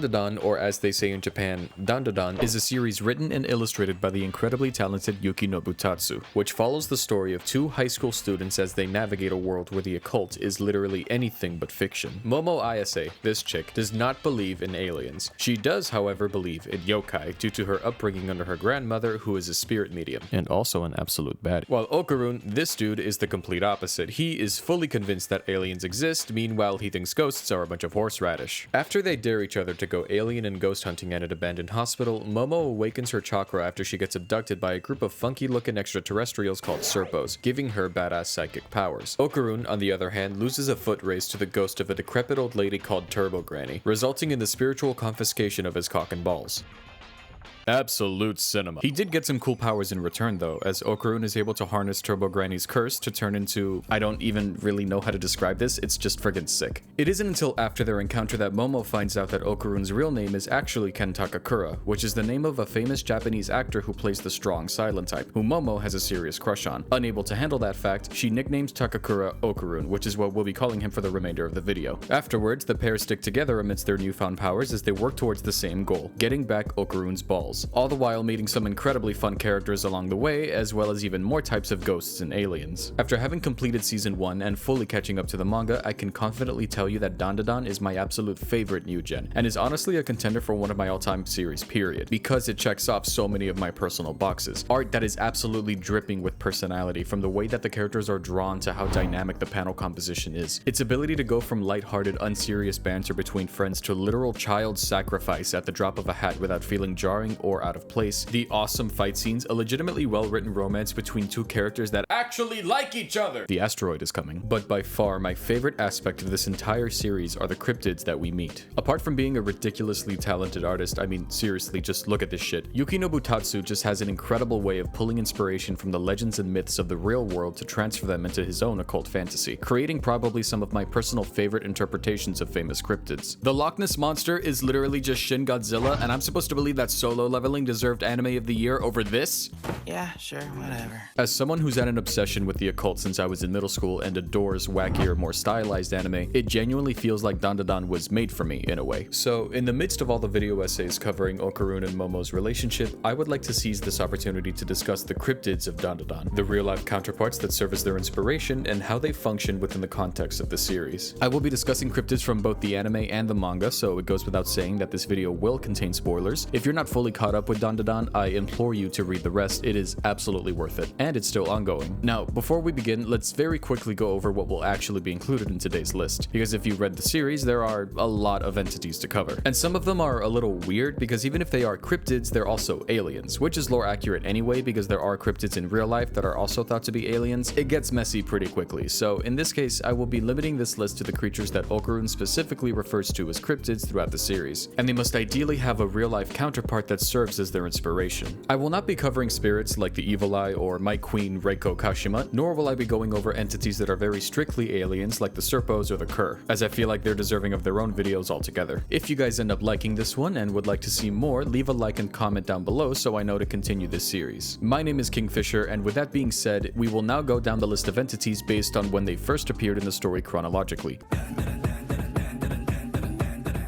DANDADAN, or as they say in Japan, DANDADAN, is a series written and illustrated by the incredibly talented Yuki Nobutatsu, which follows the story of two high school students as they navigate a world where the occult is literally anything but fiction. Momo Ayase, this chick, does not believe in aliens. She does, however, believe in yokai due to her upbringing under her grandmother, who is a spirit medium, and also an absolute baddie. While Okarun, this dude, is the complete opposite. He is fully convinced that aliens exist, meanwhile he thinks ghosts are a bunch of horseradish. After they dare each other to go alien and ghost hunting at an abandoned hospital, Momo awakens her chakra after she gets abducted by a group of funky-looking extraterrestrials called Serpos, giving her badass psychic powers. Okarun, on the other hand, loses a foot race to the ghost of a decrepit old lady called Turbo Granny, resulting in the spiritual confiscation of his cock and balls. Absolute cinema. He did get some cool powers in return though, as Okarun is able to harness Turbo Granny's curse to turn into... I don't even really know how to describe this, it's just friggin' sick. It isn't until after their encounter that Momo finds out that Okarun's real name is actually Ken Takakura, which is the name of a famous Japanese actor who plays the strong silent type, who Momo has a serious crush on. Unable to handle that fact, she nicknames Takakura Okarun, which is what we'll be calling him for the remainder of the video. Afterwards, the pair stick together amidst their newfound powers as they work towards the same goal, getting back Okarun's balls, all the while meeting some incredibly fun characters along the way, as well as even more types of ghosts and aliens. After having completed season 1 and fully catching up to the manga, I can confidently tell you that DANDADAN is my absolute favorite new gen, and is honestly a contender for one of my all-time series, period, because it checks off so many of my personal boxes. Art that is absolutely dripping with personality, from the way that the characters are drawn to how dynamic the panel composition is. Its ability to go from lighthearted, unserious banter between friends to literal child sacrifice at the drop of a hat without feeling jarring or out of place, the awesome fight scenes, a legitimately well-written romance between two characters that actually like each other. The asteroid is coming. But by far, my favorite aspect of this entire series are the cryptids that we meet. Apart from being a ridiculously talented artist, I mean, seriously, just look at this shit. Yuki Nobutatsu just has an incredible way of pulling inspiration from the legends and myths of the real world to transfer them into his own occult fantasy, creating probably some of my personal favorite interpretations of famous cryptids. The Loch Ness Monster is literally just Shin Godzilla, and I'm supposed to believe that Solo Leveling deserved Anime of the Year over this? Yeah, sure, whatever. As someone who's had an obsession with the occult since I was in middle school and adores wackier, more stylized anime, it genuinely feels like DANDADAN was made for me in a way. So, in the midst of all the video essays covering Okarun and Momo's relationship, I would like to seize this opportunity to discuss the cryptids of DANDADAN, the real-life counterparts that serve as their inspiration, and how they function within the context of the series. I will be discussing cryptids from both the anime and the manga, so it goes without saying that this video will contain spoilers. If you're not fully caught up with DANDADAN, I implore you to read the rest. It is absolutely worth it, and it's still ongoing. Now, before we begin, let's very quickly go over what will actually be included in today's list, because if you read the series, there are a lot of entities to cover, and some of them are a little weird because even if they are cryptids, they're also aliens, which is lore accurate anyway because there are cryptids in real life that are also thought to be aliens. It gets messy pretty quickly, so in this case, I will be limiting this list to the creatures that Okarun specifically refers to as cryptids throughout the series, and they must ideally have a real-life counterpart that serves as their inspiration. I will not be covering spirits like the Evil Eye or My Queen Reiko Kashima, nor will I be going over entities that are very strictly aliens like the Serpos or the Cur, as I feel like they're deserving of their own videos altogether. If you guys end up liking this one and would like to see more, leave a like and comment down below so I know to continue this series. My name is Kingfisher, and with that being said, we will now go down the list of entities based on when they first appeared in the story chronologically.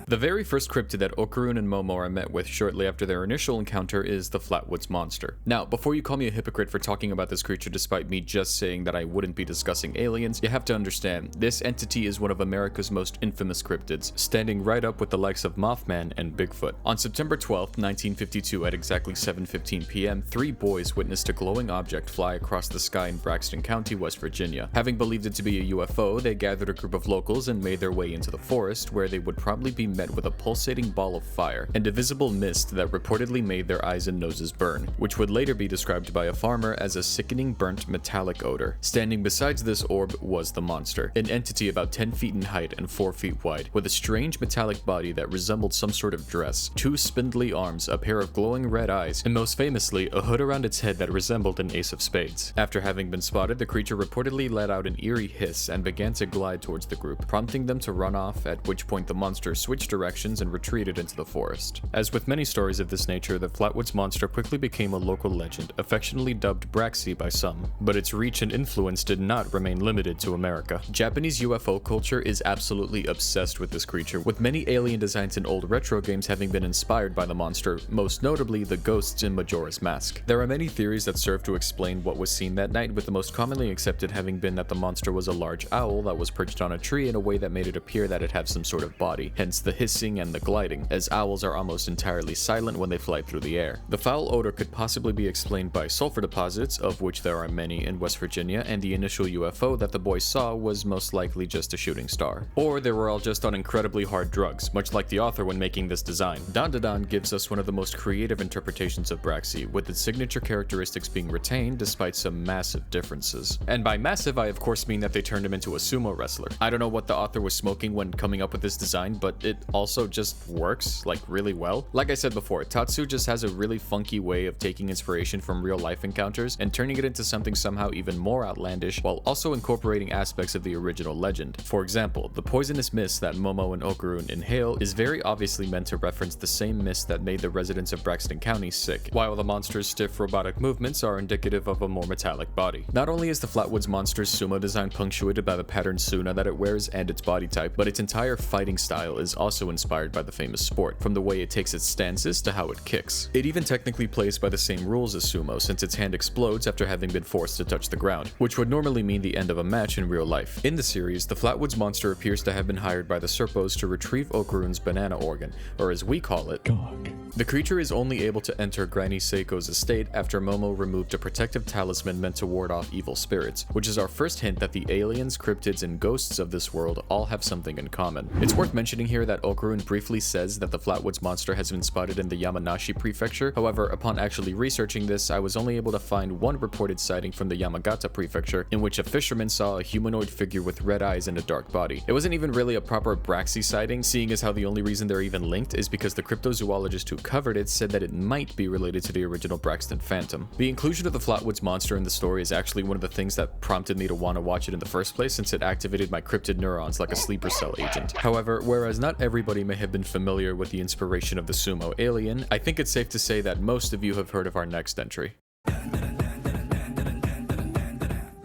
The very first cryptid that Okarun and Momo are met with shortly after their initial encounter is the Flatwoods Monster. Now, before you call me a hypocrite for talking about this creature despite me just saying that I wouldn't be discussing aliens, you have to understand, this entity is one of America's most infamous cryptids, standing right up with the likes of Mothman and Bigfoot. On September 12th, 1952 at exactly 7:15 p.m., 3 boys witnessed a glowing object fly across the sky in Braxton County, West Virginia. Having believed it to be a UFO, they gathered a group of locals and made their way into the forest, where they would probably be met with a pulsating ball of fire and a visible mist that reportedly made their eyes and noses burn, which would later be described by a farmer as a sickening burnt metallic odor. Standing beside this orb was the monster, an entity about 10 feet in height and 4 feet wide, with a strange metallic body that resembled some sort of dress, 2 spindly arms, a pair of glowing red eyes, and most famously, a hood around its head that resembled an ace of spades. After having been spotted, the creature reportedly let out an eerie hiss and began to glide towards the group, prompting them to run off, at which point the monster switched changed directions and retreated into the forest. As with many stories of this nature, the Flatwoods Monster quickly became a local legend, affectionately dubbed Braxy by some, but its reach and influence did not remain limited to America. Japanese UFO culture is absolutely obsessed with this creature, with many alien designs in old retro games having been inspired by the monster, most notably the ghosts in Majora's Mask. There are many theories that serve to explain what was seen that night, with the most commonly accepted having been that the monster was a large owl that was perched on a tree in a way that made it appear that it had some sort of body, hence the hissing and the gliding, as owls are almost entirely silent when they fly through the air. The foul odor could possibly be explained by sulfur deposits, of which there are many in West Virginia, and the initial UFO that the boys saw was most likely just a shooting star. Or they were all just on incredibly hard drugs, much like the author when making this design. DANDADAN gives us one of the most creative interpretations of Braxy, with its signature characteristics being retained despite some massive differences. And by massive, I of course mean that they turned him into a sumo wrestler. I don't know what the author was smoking when coming up with this design, but it also just works, like, really well. Like I said before, Tatsu just has a really funky way of taking inspiration from real life encounters and turning it into something somehow even more outlandish, while also incorporating aspects of the original legend. For example, the poisonous mist that Momo and Okurun inhale is very obviously meant to reference the same mist that made the residents of Braxton County sick, while the monster's stiff robotic movements are indicative of a more metallic body. Not only is the Flatwoods Monster's sumo design punctuated by the patterned suna that it wears and its body type, but its entire fighting style is also inspired by the famous sport, from the way it takes its stances to how it kicks. It even technically plays by the same rules as sumo, since its hand explodes after having been forced to touch the ground, which would normally mean the end of a match in real life. In the series, the Flatwoods Monster appears to have been hired by the Serpos to retrieve Okurun's banana organ, or as we call it, dog. The creature is only able to enter Granny Seiko's estate after Momo removed a protective talisman meant to ward off evil spirits, which is our first hint that the aliens, cryptids, and ghosts of this world all have something in common. It's worth mentioning here that Okurun briefly says that the Flatwoods Monster has been spotted in the Yamanashi prefecture. However, upon actually researching this, I was only able to find one reported sighting from the Yamagata prefecture, in which a fisherman saw a humanoid figure with red eyes and a dark body. It wasn't even really a proper Braxy sighting, seeing as how the only reason they're even linked is because the cryptozoologist who covered it said that it might be related to the original Braxton Phantom. The inclusion of the Flatwoods Monster in the story is actually one of the things that prompted me to want to watch it in the first place, since it activated my cryptid neurons like a sleeper cell agent. However, whereas not everybody may have been familiar with the inspiration of the sumo alien, I think it's safe to say that most of you have heard of our next entry.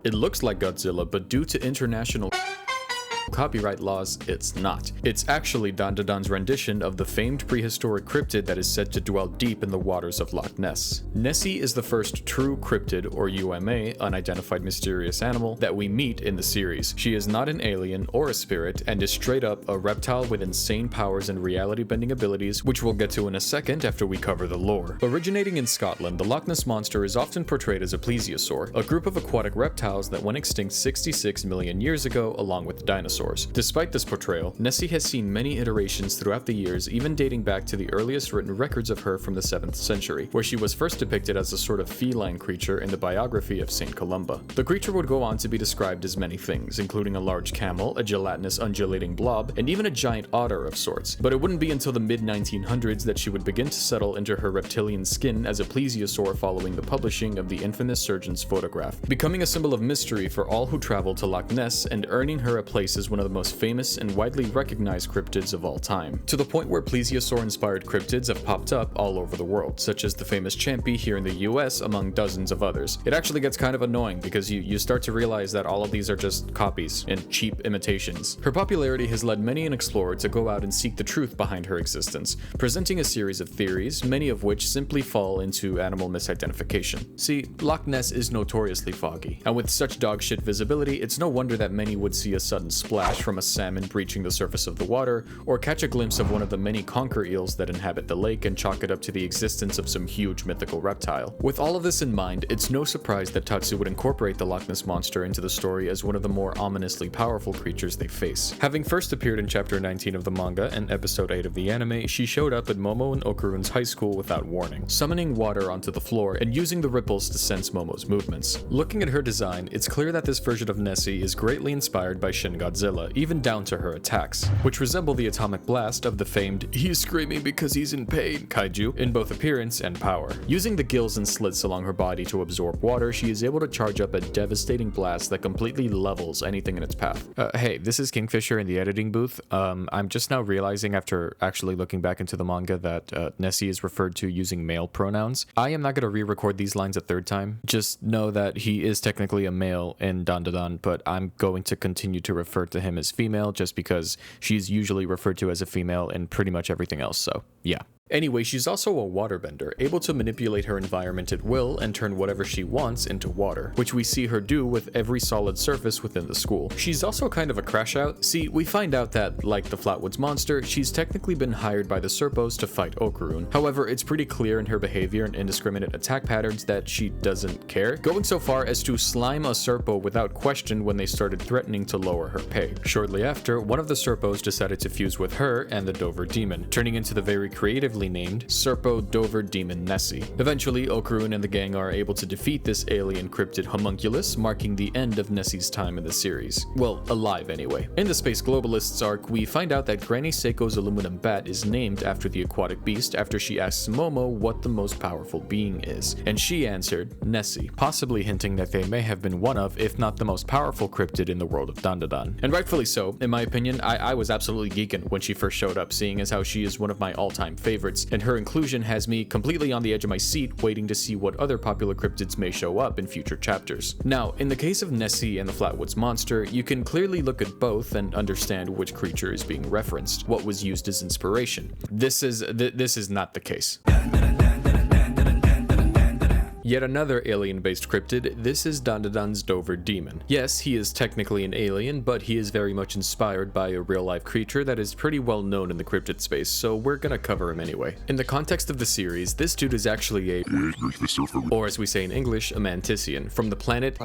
It looks like Godzilla, but due to international copyright laws, it's not. It's actually DANDADAN's rendition of the famed prehistoric cryptid that is said to dwell deep in the waters of Loch Ness. Nessie is the first true cryptid, or UMA, unidentified mysterious animal, that we meet in the series. She is not an alien or a spirit, and is straight up a reptile with insane powers and reality-bending abilities, which we'll get to in a second after we cover the lore. Originating in Scotland, the Loch Ness Monster is often portrayed as a plesiosaur, a group of aquatic reptiles that went extinct 66 million years ago along with dinosaurs. Despite this portrayal, Nessie has seen many iterations throughout the years, even dating back to the earliest written records of her from the 7th century, where she was first depicted as a sort of feline creature in the biography of Saint Columba. The creature would go on to be described as many things, including a large camel, a gelatinous undulating blob, and even a giant otter of sorts. But it wouldn't be until the mid-1900s that she would begin to settle into her reptilian skin as a plesiosaur following the publishing of the infamous surgeon's photograph, becoming a symbol of mystery for all who traveled to Loch Ness and earning her a place as one of the most famous and widely recognized cryptids of all time, to the point where plesiosaur-inspired cryptids have popped up all over the world, such as the famous Champy here in the US, among dozens of others. It actually gets kind of annoying because you start to realize that all of these are just copies and cheap imitations. Her popularity has led many an explorer to go out and seek the truth behind her existence, presenting a series of theories, many of which simply fall into animal misidentification. See, Loch Ness is notoriously foggy, and with such dogshit visibility, it's no wonder that many would see a sudden splash from a salmon breaching the surface of the water, or catch a glimpse of one of the many conker eels that inhabit the lake and chalk it up to the existence of some huge mythical reptile. With all of this in mind, it's no surprise that Tatsu would incorporate the Loch Ness Monster into the story as one of the more ominously powerful creatures they face. Having first appeared in chapter 19 of the manga and episode 8 of the anime, she showed up at Momo and Okurun's high school without warning, summoning water onto the floor and using the ripples to sense Momo's movements. Looking at her design, it's clear that this version of Nessie is greatly inspired by Shin Godzilla, Godzilla, even down to her attacks, which resemble the atomic blast of the famed "he's screaming because he's in pain" kaiju in both appearance and power. Using the gills and slits along her body to absorb water, she is able to charge up a devastating blast that completely levels anything in its path. Hey, this is Kingfisher in the editing booth. I'm just now realizing after actually looking back into the manga that Nessie is referred to using male pronouns. I am not going to re-record these lines a third time. Just know that he is technically a male in DANDADAN, but I'm going to continue to refer to him as female just because she's usually referred to as a female in pretty much everything else, so yeah. Anyway, she's also a waterbender, able to manipulate her environment at will and turn whatever she wants into water, which we see her do with every solid surface within the school. She's also kind of a crash out. See, we find out that, like the Flatwoods Monster, she's technically been hired by the Serpos to fight Okarun. However, it's pretty clear in her behavior and indiscriminate attack patterns that she doesn't care, going so far as to slime a Serpo without question when they started threatening to lower her pay. Shortly after, one of the Serpos decided to fuse with her and the Dover Demon, turning into the very creatively named Serpo Dover Demon Nessie. Eventually, Okarun and the gang are able to defeat this alien cryptid homunculus, marking the end of Nessie's time in the series. Well, alive anyway. In the Space Globalists arc, we find out that Granny Seiko's aluminum bat is named after the aquatic beast after she asks Momo what the most powerful being is, and she answered Nessie, possibly hinting that they may have been one of, if not the most powerful cryptid in the world of DANDADAN. And rightfully so, in my opinion. I was absolutely geeking when she first showed up, seeing as how she is one of my all-time favorites, and her inclusion has me completely on the edge of my seat waiting to see what other popular cryptids may show up in future chapters. Now, in the case of Nessie and the Flatwoods Monster, you can clearly look at both and understand which creature is being referenced, what was used as inspiration. This is not the case. Yet another alien-based cryptid, this is DANDADAN's Dover Demon. Yes, he is technically an alien, but he is very much inspired by a real-life creature that is pretty well known in the cryptid space, so we're gonna cover him anyway. In the context of the series, this dude is actually a, or as we say in English, a Mantisian, from the planet.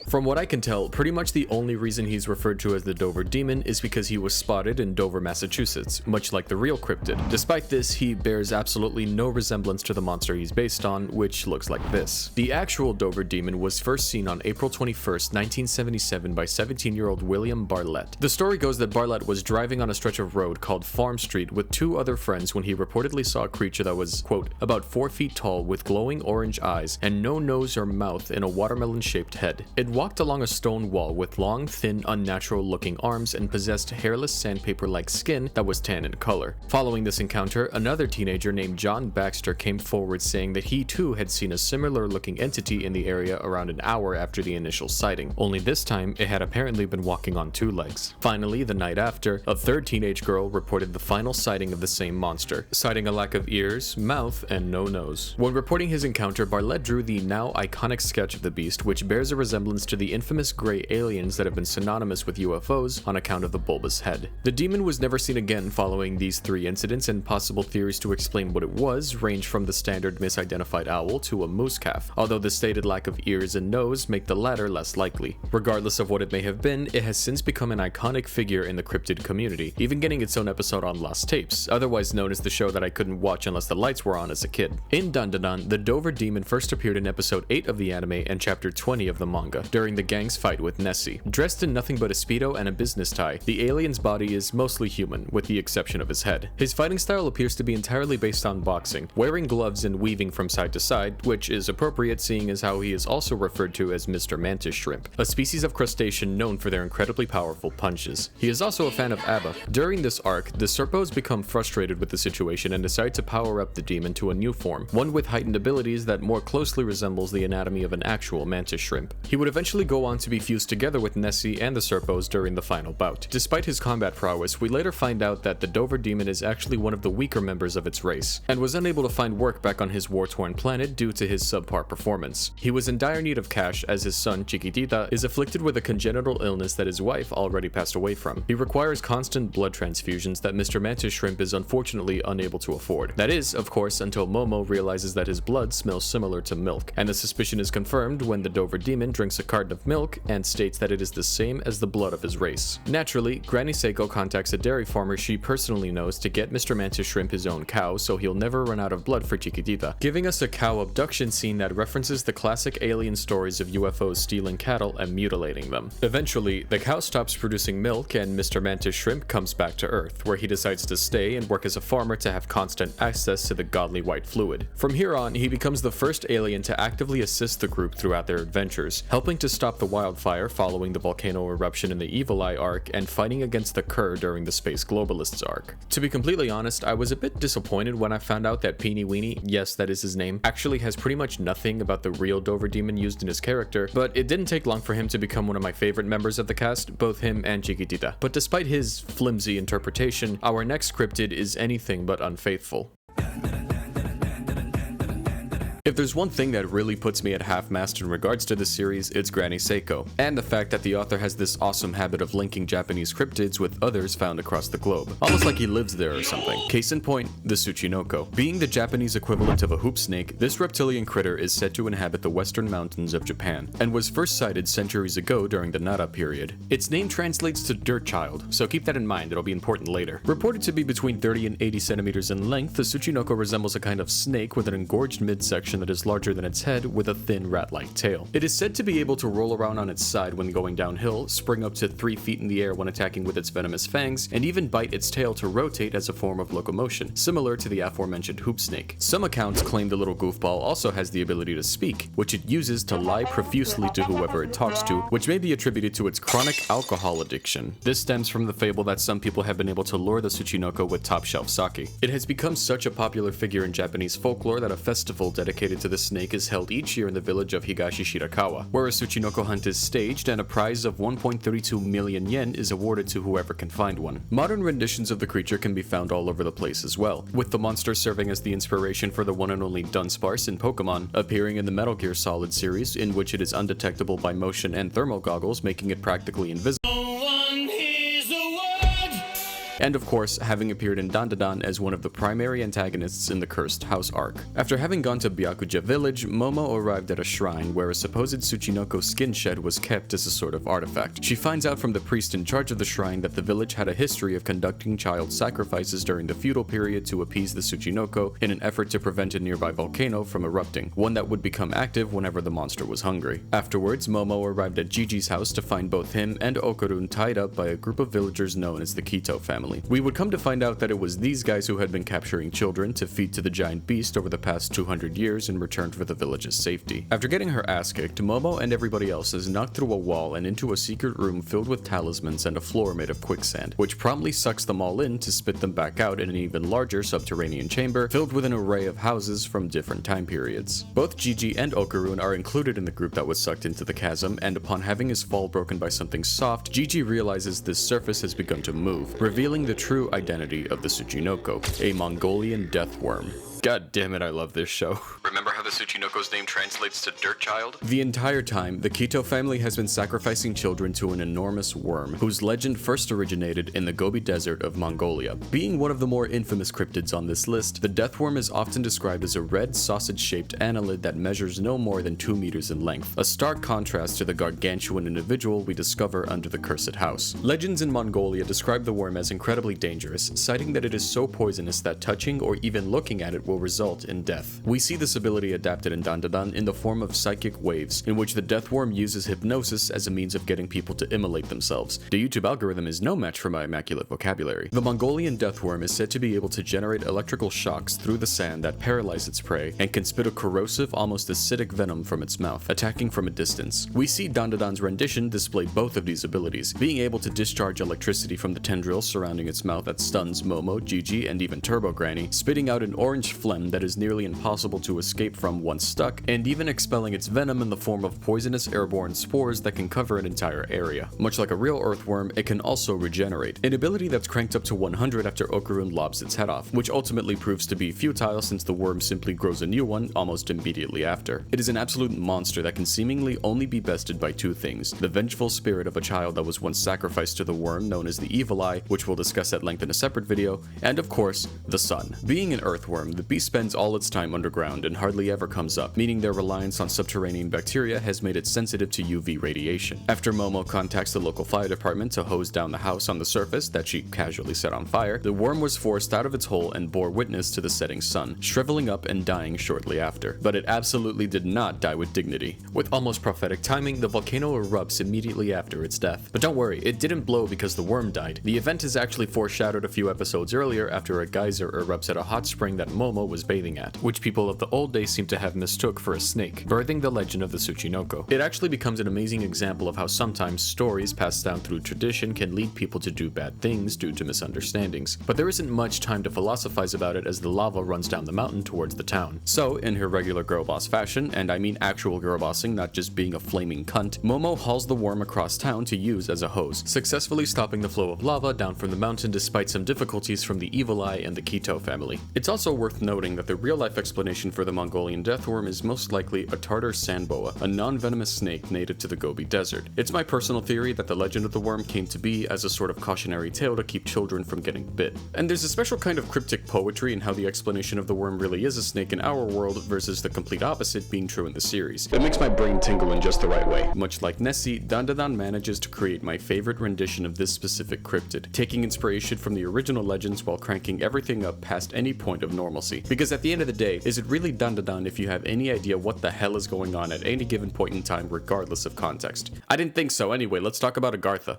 From what I can tell, pretty much the only reason he's referred to as the Dover Demon is because he was spotted in Dover, Massachusetts, much like the real cryptid. Despite this, he bears absolutely no resemblance to the monster he's based on, which looks like this. The actual Dover Demon was first seen on April 21st, 1977 by 17-year-old William Bartlett. The story goes that Bartlett was driving on a stretch of road called Farm Street with two other friends when he reportedly saw a creature that was, quote, about 4 feet tall with glowing orange eyes and no nose or mouth and a watermelon-shaped head. It walked along a stone wall with long, thin, unnatural-looking arms and possessed hairless sandpaper-like skin that was tan in color. Following this encounter, another teenager named John Baxter came forward saying that he too had seen a similar looking entity in the area around an hour after the initial sighting, only this time it had apparently been walking on 2 legs. Finally, the night after, a third teenage girl reported the final sighting of the same monster, citing a lack of ears, mouth, and no nose. When reporting his encounter, Bartlett drew the now iconic sketch of the beast, which bears a resemblance to the infamous gray aliens that have been synonymous with UFOs on account of the bulbous head. The demon was never seen again following these 3 incidents, and possible theories to explain what it was range from the standard misidentified owl to a moose calf, although the stated lack of ears and nose make the latter less likely. Regardless of what it may have been, it has since become an iconic figure in the cryptid community, even getting its own episode on Lost Tapes, otherwise known as the show that I couldn't watch unless the lights were on as a kid. In DANDADAN, the Dover Demon first appeared in episode 8 of the anime and chapter 20 of the manga, during the gang's fight with Nessie. Dressed in nothing but a speedo and a business tie, the alien's body is mostly human, with the exception of his head. His fighting style appears to be entirely based on boxing, wearing gloves and weaving from side to side, which is appropriate seeing as how he is also referred to as Mr. Mantis Shrimp, a species of crustacean known for their incredibly powerful punches. He is also a fan of ABBA. During this arc, the Serpos become frustrated with the situation and decide to power up the demon to a new form, one with heightened abilities that more closely resembles the anatomy of an actual mantis shrimp. He would eventually go on to be fused together with Nessie and the Serpos during the final bout. Despite his combat prowess, we later find out that the Dover Demon is actually one of the weaker members of its race, and was unable to find work back on his war-torn planet due to his subpar performance. He was in dire need of cash as his son, Chiquitita, is afflicted with a congenital illness that his wife already passed away from. He requires constant blood transfusions that Mr. Mantis Shrimp is unfortunately unable to afford. That is, of course, until Momo realizes that his blood smells similar to milk, and the suspicion is confirmed when the Dover Demon drinks a carton of milk and states that it is the same as the blood of his race. Naturally, Granny Seiko contacts a dairy farmer she personally knows to get Mr. Mantis Shrimp his own cow so he'll never run out of blood for Chiquitita, giving us a cow abduction introduction scene that references the classic alien stories of UFOs stealing cattle and mutilating them. Eventually, the cow stops producing milk and Mr. Mantis Shrimp comes back to Earth, where he decides to stay and work as a farmer to have constant access to the godly white fluid. From here on, he becomes the first alien to actively assist the group throughout their adventures, helping to stop the wildfire following the volcano eruption in the Evil Eye arc and fighting against the Cur during the Space Globalists arc. To be completely honest, I was a bit disappointed when I found out that Peeny Weenie, yes that is his name, actually has pretty much nothing about the real Dover Demon used in his character, but it didn't take long for him to become one of my favorite members of the cast, both him and Chiquitita. But despite his flimsy interpretation, our next cryptid is anything but unfaithful. If there's one thing that really puts me at half-mast in regards to this series, it's Granny Seiko, and the fact that the author has this awesome habit of linking Japanese cryptids with others found across the globe, almost like he lives there or something. Case in point, the Tsuchinoko. Being the Japanese equivalent of a hoop snake, this reptilian critter is said to inhabit the western mountains of Japan, and was first sighted centuries ago during the Nara period. Its name translates to dirt child, so keep that in mind, it'll be important later. Reported to be between 30 and 80 centimeters in length, the Tsuchinoko resembles a kind of snake with an engorged midsection that is larger than its head with a thin rat-like tail. It is said to be able to roll around on its side when going downhill, spring up to 3 feet in the air when attacking with its venomous fangs, and even bite its tail to rotate as a form of locomotion, similar to the aforementioned hoop snake. Some accounts claim the little goofball also has the ability to speak, which it uses to lie profusely to whoever it talks to, which may be attributed to its chronic alcohol addiction. This stems from the fable that some people have been able to lure the Tsuchinoko with top-shelf sake. It has become such a popular figure in Japanese folklore that a festival dedicated to the snake is held each year in the village of Higashi Shirakawa, where a Tsuchinoko hunt is staged and a prize of 1.32 million yen is awarded to whoever can find one. Modern renditions of the creature can be found all over the place as well, with the monster serving as the inspiration for the one and only Dunsparce in Pokemon, appearing in the Metal Gear Solid series, in which it is undetectable by motion and thermal goggles, making it practically invisible. And of course, having appeared in DANDADAN as one of the primary antagonists in the Cursed House arc. After having gone to Byakuja village, Momo arrived at a shrine where a supposed Tsuchinoko skin shed was kept as a sort of artifact. She finds out from the priest in charge of the shrine that the village had a history of conducting child sacrifices during the feudal period to appease the Tsuchinoko in an effort to prevent a nearby volcano from erupting, one that would become active whenever the monster was hungry. Afterwards, Momo arrived at Gigi's house to find both him and Okarun tied up by a group of villagers known as the Kito family. We would come to find out that it was these guys who had been capturing children to feed to the giant beast over the past 200 years in return for the village's safety. After getting her ass kicked, Momo and everybody else is knocked through a wall and into a secret room filled with talismans and a floor made of quicksand, which promptly sucks them all in to spit them back out in an even larger subterranean chamber filled with an array of houses from different time periods. Both Gigi and Okarun are included in the group that was sucked into the chasm, and upon having his fall broken by something soft, Gigi realizes this surface has begun to move, revealing the true identity of the Tsuchinoko, a Mongolian death worm. God damn it, I love this show. Remember how the Tsuchinoko's name translates to dirt child? The entire time, the Kito family has been sacrificing children to an enormous worm, whose legend first originated in the Gobi Desert of Mongolia. Being one of the more infamous cryptids on this list, the death worm is often described as a red sausage-shaped annelid that measures no more than 2 meters in length, a stark contrast to the gargantuan individual we discover under the Cursed House. Legends in Mongolia describe the worm as incredibly dangerous, citing that it is so poisonous that touching or even looking at it will result in death. We see this ability adapted in DANDADAN in the form of psychic waves, in which the death worm uses hypnosis as a means of getting people to immolate themselves. The YouTube algorithm is no match for my immaculate vocabulary. The Mongolian death worm is said to be able to generate electrical shocks through the sand that paralyze its prey, and can spit a corrosive, almost acidic venom from its mouth, attacking from a distance. We see DANDADAN's rendition display both of these abilities, being able to discharge electricity from the tendrils surrounding its mouth that stuns Momo, Gigi, and even Turbo Granny, spitting out an orange phlegm that is nearly impossible to escape from once stuck, and even expelling its venom in the form of poisonous airborne spores that can cover an entire area. Much like a real earthworm, it can also regenerate, an ability that's cranked up to 100 after Okarun lobs its head off, which ultimately proves to be futile since the worm simply grows a new one almost immediately after. It is an absolute monster that can seemingly only be bested by two things: the vengeful spirit of a child that was once sacrificed to the worm known as the Evil Eye, which we'll discuss at length in a separate video, and of course, the sun. Being an earthworm, the beast spends all its time underground and hardly ever comes up, meaning their reliance on subterranean bacteria has made it sensitive to UV radiation. After Momo contacts the local fire department to hose down the house on the surface that she casually set on fire, the worm was forced out of its hole and bore witness to the setting sun, shriveling up and dying shortly after. But it absolutely did not die with dignity. With almost prophetic timing, the volcano erupts immediately after its death. But don't worry, it didn't blow because the worm died. The event is actually foreshadowed a few episodes earlier after a geyser erupts at a hot spring that Momo was bathing at, which people of the old days seem to have mistook for a snake, birthing the legend of the Tsuchinoko. It actually becomes an amazing example of how sometimes stories passed down through tradition can lead people to do bad things due to misunderstandings. But there isn't much time to philosophize about it as the lava runs down the mountain towards the town. So, in her regular girl boss fashion, and I mean actual girl bossing, not just being a flaming cunt, Momo hauls the worm across town to use as a hose, successfully stopping the flow of lava down from the mountain despite some difficulties from the Evil Eye and the Keto family. It's also worth noting that the real-life explanation for the Mongolian deathworm is most likely a Tartar sand boa, a non-venomous snake native to the Gobi Desert. It's my personal theory that the legend of the worm came to be as a sort of cautionary tale to keep children from getting bit. And there's a special kind of cryptic poetry in how the explanation of the worm really is a snake in our world versus the complete opposite being true in the series. It makes my brain tingle in just the right way. Much like Nessie, DANDADAN manages to create my favorite rendition of this specific cryptid, taking inspiration from the original legends while cranking everything up past any point of normalcy. Because at the end of the day, is it really DANDADAN if you have any idea what the hell is going on at any given point in time regardless of context? I didn't think so. Anyway, let's talk about Agartha.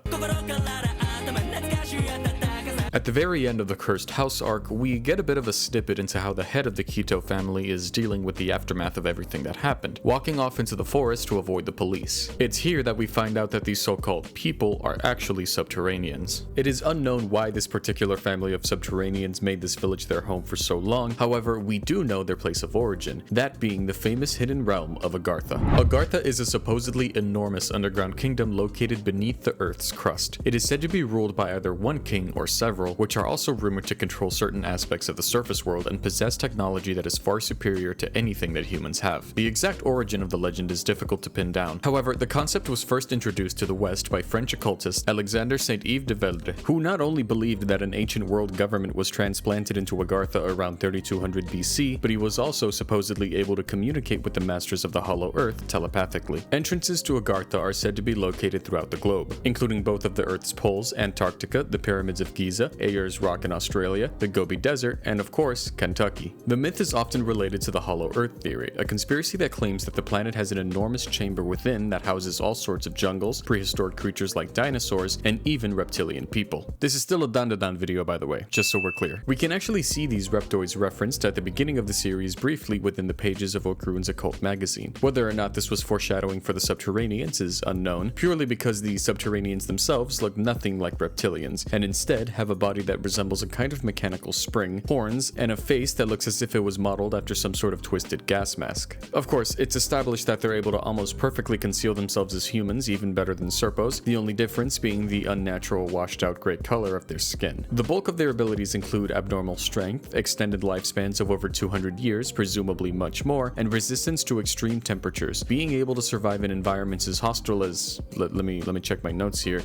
At the very end of the Cursed House arc, we get a bit of a snippet into how the head of the Keto family is dealing with the aftermath of everything that happened, walking off into the forest to avoid the police. It's here that we find out that these so-called people are actually Subterraneans. It is unknown why this particular family of Subterraneans made this village their home for so long, however, we do know their place of origin, that being the famous hidden realm of Agartha. Agartha is a supposedly enormous underground kingdom located beneath the Earth's crust. It is said to be ruled by either one king or several, which are also rumored to control certain aspects of the surface world and possess technology that is far superior to anything that humans have. The exact origin of the legend is difficult to pin down. However, the concept was first introduced to the West by French occultist Alexander Saint-Yves de Valdre, who not only believed that an ancient world government was transplanted into Agartha around 3200 BC, but he was also supposedly able to communicate with the masters of the Hollow Earth telepathically. Entrances to Agartha are said to be located throughout the globe, including both of the Earth's poles, Antarctica, the pyramids of Giza, Ayers Rock in Australia, the Gobi Desert, and of course, Kentucky. The myth is often related to the Hollow Earth theory, a conspiracy that claims that the planet has an enormous chamber within that houses all sorts of jungles, prehistoric creatures like dinosaurs, and even reptilian people. This is still a DANDADAN video, by the way, just so we're clear. We can actually see these reptoids referenced at the beginning of the series briefly within the pages of Okrun's Occult magazine. Whether or not this was foreshadowing for the Subterraneans is unknown, purely because the Subterraneans themselves look nothing like reptilians, and instead have a body that resembles a kind of mechanical spring, horns, and a face that looks as if it was modeled after some sort of twisted gas mask. Of course, it's established that they're able to almost perfectly conceal themselves as humans, even better than Serpos, the only difference being the unnatural washed out gray color of their skin. The bulk of their abilities include abnormal strength, extended lifespans of over 200 years, presumably much more, and resistance to extreme temperatures, being able to survive in environments as hostile as, let me check my notes here,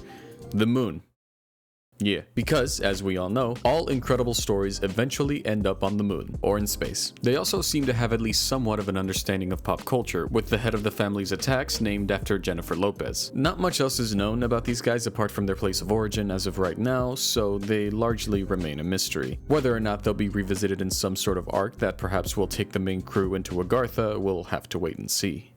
the moon. Yeah, because, as we all know, all incredible stories eventually end up on the moon, or in space. They also seem to have at least somewhat of an understanding of pop culture, with the head of the family's attacks named after Jennifer Lopez. Not much else is known about these guys apart from their place of origin as of right now, so they largely remain a mystery. Whether or not they'll be revisited in some sort of arc that perhaps will take the main crew into Agartha, we'll have to wait and see.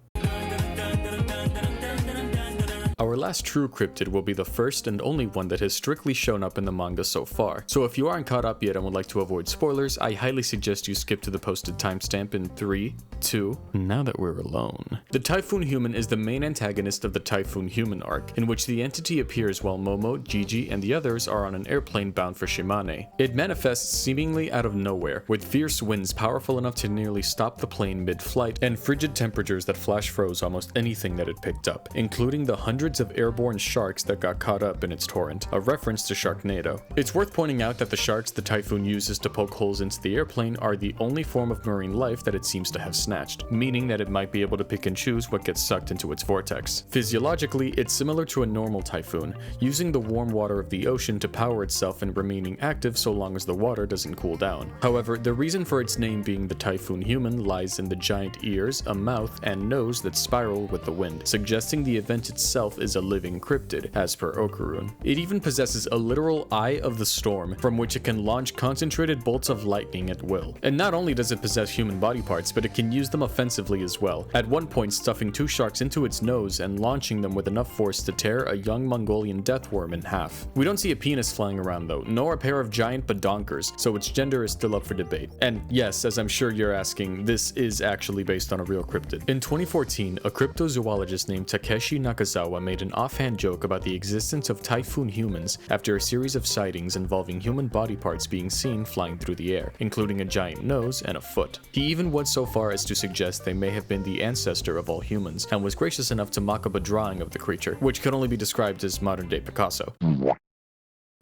Our last true cryptid will be the first and only one that has strictly shown up in the manga so far, so if you aren't caught up yet and would like to avoid spoilers, I highly suggest you skip to the posted timestamp in 3, 2, now that we're alone. The Typhoon Human is the main antagonist of the Typhoon Human arc, in which the entity appears while Momo, Gigi, and the others are on an airplane bound for Shimane. It manifests seemingly out of nowhere, with fierce winds powerful enough to nearly stop the plane mid-flight, and frigid temperatures that flash froze almost anything that it picked up, including the hundreds hundreds of airborne sharks that got caught up in its torrent, a reference to Sharknado. It's worth pointing out that the sharks the Typhoon uses to poke holes into the airplane are the only form of marine life that it seems to have snatched, meaning that it might be able to pick and choose what gets sucked into its vortex. Physiologically, it's similar to a normal typhoon, using the warm water of the ocean to power itself and remaining active so long as the water doesn't cool down. However, the reason for its name being the Typhoon Human lies in the giant ears, a mouth, and nose that spiral with the wind, suggesting the event itself is a living cryptid, as per Okurun. It even possesses a literal eye of the storm, from which it can launch concentrated bolts of lightning at will. And not only does it possess human body parts, but it can use them offensively as well, at one point stuffing 2 sharks into its nose and launching them with enough force to tear a young Mongolian deathworm in half. We don't see a penis flying around though, nor a pair of giant badonkers, so its gender is still up for debate. And yes, as I'm sure you're asking, this is actually based on a real cryptid. In 2014, a cryptozoologist named Takeshi Nakazawa made an offhand joke about the existence of Typhoon humans after a series of sightings involving human body parts being seen flying through the air, including a giant nose and a foot. He even went so far as to suggest they may have been the ancestor of all humans, and was gracious enough to mock up a drawing of the creature, which could only be described as modern-day Picasso.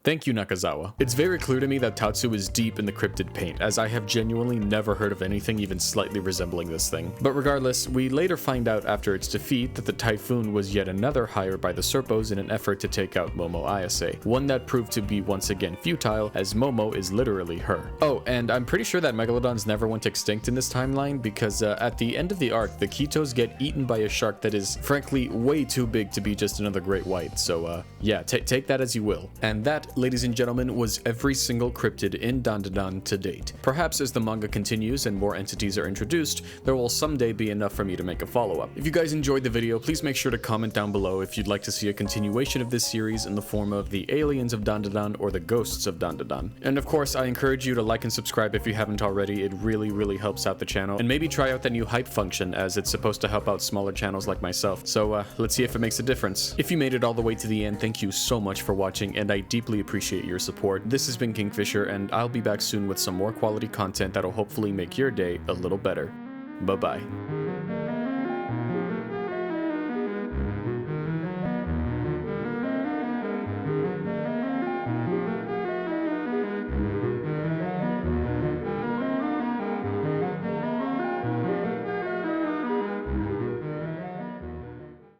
Thank you, Nakazawa. It's very clear to me that Tatsu is deep in the cryptid paint, as I have genuinely never heard of anything even slightly resembling this thing. But regardless, we later find out after its defeat that the Typhoon was yet another hire by the Serpos in an effort to take out Momo Ayase, one that proved to be once again futile, as Momo is literally her. Oh, and I'm pretty sure that Megalodons never went extinct in this timeline, because at the end of the arc, the Kitos get eaten by a shark that is, frankly, way too big to be just another great white, so yeah, take that as you will. And that, ladies and gentlemen, was every single cryptid in DANDADAN to date. Perhaps as the manga continues and more entities are introduced, there will someday be enough for me to make a follow-up. If you guys enjoyed the video, please make sure to comment down below if you'd like to see a continuation of this series in the form of the aliens of DANDADAN or the ghosts of DANDADAN. And of course, I encourage you to like and subscribe if you haven't already. It really helps out the channel. And maybe try out that new hype function, as it's supposed to help out smaller channels like myself. So let's see if it makes a difference. If you made it all the way to the end, thank you so much for watching, and I deeply appreciate your support. This has been Kingfisher, and I'll be back soon with some more quality content that'll hopefully make your day a little better. Bye-bye.